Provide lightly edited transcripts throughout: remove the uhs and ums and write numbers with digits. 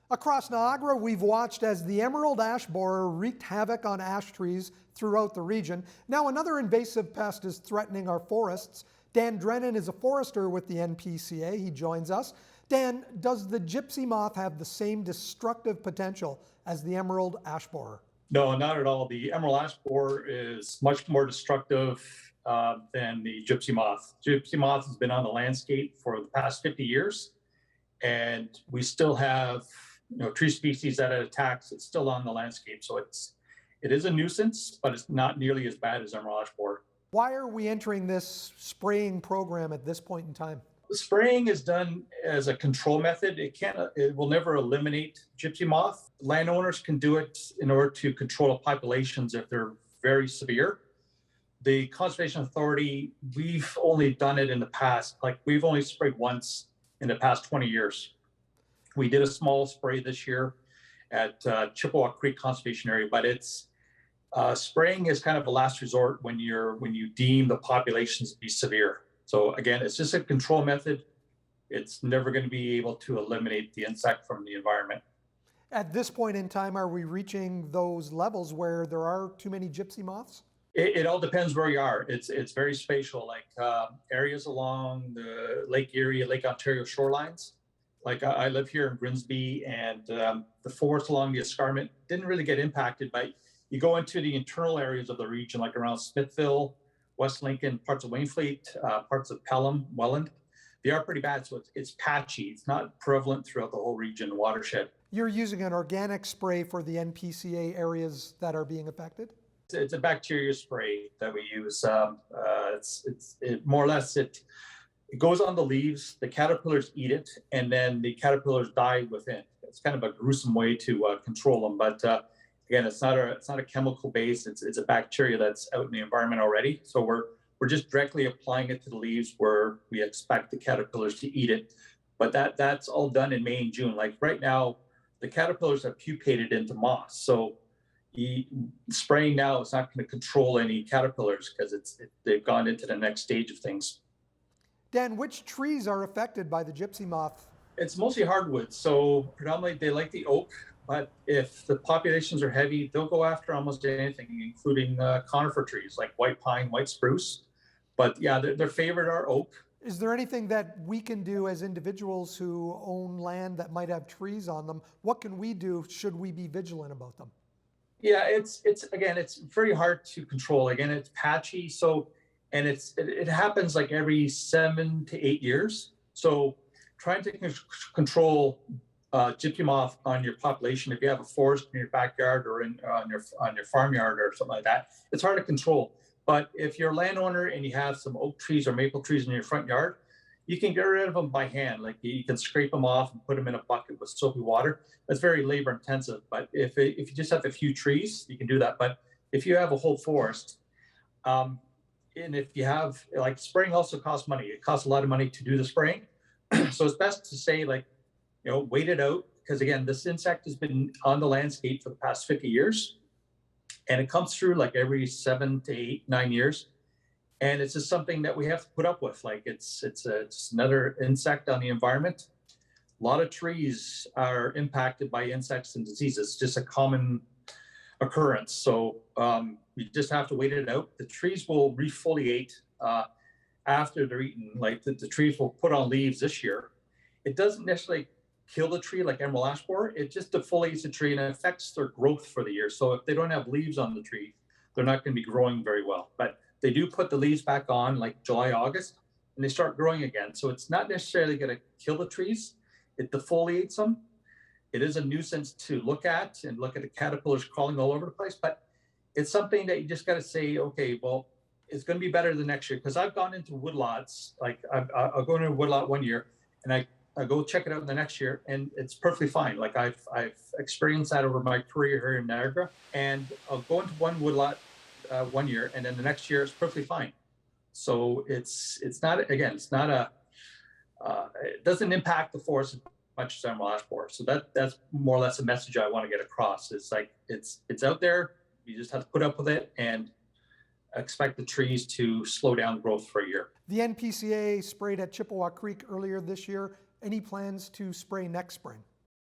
Across Niagara, we've watched as the emerald ash borer wreaked havoc on ash trees throughout the region. Now another invasive pest is threatening our forests. Dan Drennan is a forester with the NPCA. He joins us. Dan, does the gypsy moth have the same destructive potential as the emerald ash borer? No, not at all. The emerald ash borer is much more destructive than the gypsy moth. Gypsy moth has been on the landscape for the past 50 years, and we still have tree species that it attacks. It's still on the landscape, so it is a nuisance, but it's not nearly as bad as emerald ash borer. Why are we entering this spraying program at this point in time? Spraying is done as a control method. It will never eliminate gypsy moth. Landowners can do it in order to control the populations if they're very severe. The Conservation Authority, we've only done it in the past. Like, we've only sprayed once in the past 20 years. We did a small spray this year at Chippewa Creek Conservation Area, but it's spraying is kind of a last resort when you deem the populations to be severe. So again, it's just a control method. It's never going to be able to eliminate the insect from the environment. At this point in time, are we reaching those levels where there are too many gypsy moths? It all depends where you are. It's very spatial, like areas along the Lake Erie, Lake Ontario shorelines. Like I live here in Grimsby, and the forest along the escarpment didn't really get impacted, but you go into the internal areas of the region, like around Smithville, West Lincoln, parts of Wainfleet, parts of Pelham, Welland. They are pretty bad, so it's patchy. It's not prevalent throughout the whole region watershed. You're using an organic spray for the NPCA areas that are being affected? It's a bacteria spray that we use. More or less it goes on the leaves. The caterpillars eat it, and then the caterpillars die within. It's kind of a gruesome way to control them, but again, it's not a chemical base. It's a bacteria that's out in the environment already. So we're just directly applying it to the leaves where we expect the caterpillars to eat it. But that's all done in May and June. Like right now, the caterpillars have pupated into moss. So spraying now is not going to control any caterpillars because they've gone into the next stage of things. Dan, which trees are affected by the gypsy moth? It's mostly hardwoods. So predominantly they like the oak, but if the populations are heavy, they'll go after almost anything, including conifer trees like white pine, white spruce. But yeah, their favorite are oak. Is there anything that we can do as individuals who own land that might have trees on them? What can we do? Should we be vigilant about them? Yeah, it's very hard to control. Again, it's patchy. So, and it happens like every 7 to 8 years. So trying to control gypsy moth on your population, if you have a forest in your backyard or on your farmyard or something like that, it's hard to control. But if you're a landowner and you have some oak trees or maple trees in your front yard, you can get rid of them by hand. Like you can scrape them off and put them in a bucket with soapy water. That's very labor intensive. But if you just have a few trees, you can do that. But if you have a whole forest, and if you have, like, spraying also costs money. It costs a lot of money to do the spraying. So it's best to say, like, wait it out, because again, this insect has been on the landscape for the past 50 years, and it comes through like every 7 to 8, 9 years, and it's just something that we have to put up with. Like it's another insect on the environment. A lot of trees are impacted by insects and diseases. It's just a common occurrence. So you just have to wait it out. The trees will refoliate after they're eaten. Like the trees will put on leaves this year. It doesn't necessarily kill the tree like emerald ash borer. It just defoliates the tree and it affects their growth for the year. So if they don't have leaves on the tree, they're not going to be growing very well. But they do put the leaves back on like July, August, and they start growing again. So it's not necessarily going to kill the trees. It defoliates them. It is a nuisance to look at the caterpillars crawling all over the place. But it's something that you just got to say, okay, well, it's going to be better the next year. Because I've gone into woodlots, like I'll go into a woodlot one year and I go check it out in the next year, and it's perfectly fine. Like I've experienced that over my career here in Niagara, and I'll go into one woodlot one year, and then the next year it's perfectly fine. So it's not it doesn't impact the forest as much as emerald ash borer. So that's more or less a message I want to get across. It's like it's out there. You just have to put up with it and expect the trees to slow down growth for a year. The NPCA sprayed at Chippewa Creek earlier this year. Any plans to spray next spring?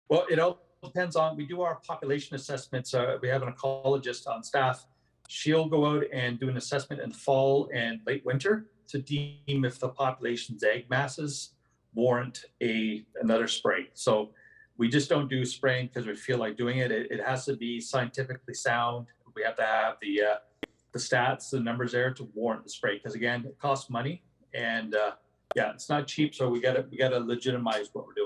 Well, it all depends on, we do our population assessments. We have an ecologist on staff. She'll go out and do an assessment in the fall and late winter to deem if the population's egg masses warrant another spray. So we just don't do spraying because we feel like doing it. It has to be scientifically sound. We have to have the stats, the numbers there to warrant the spray. Because again, it costs money, and yeah, it's not cheap. So we gotta legitimize what we're doing.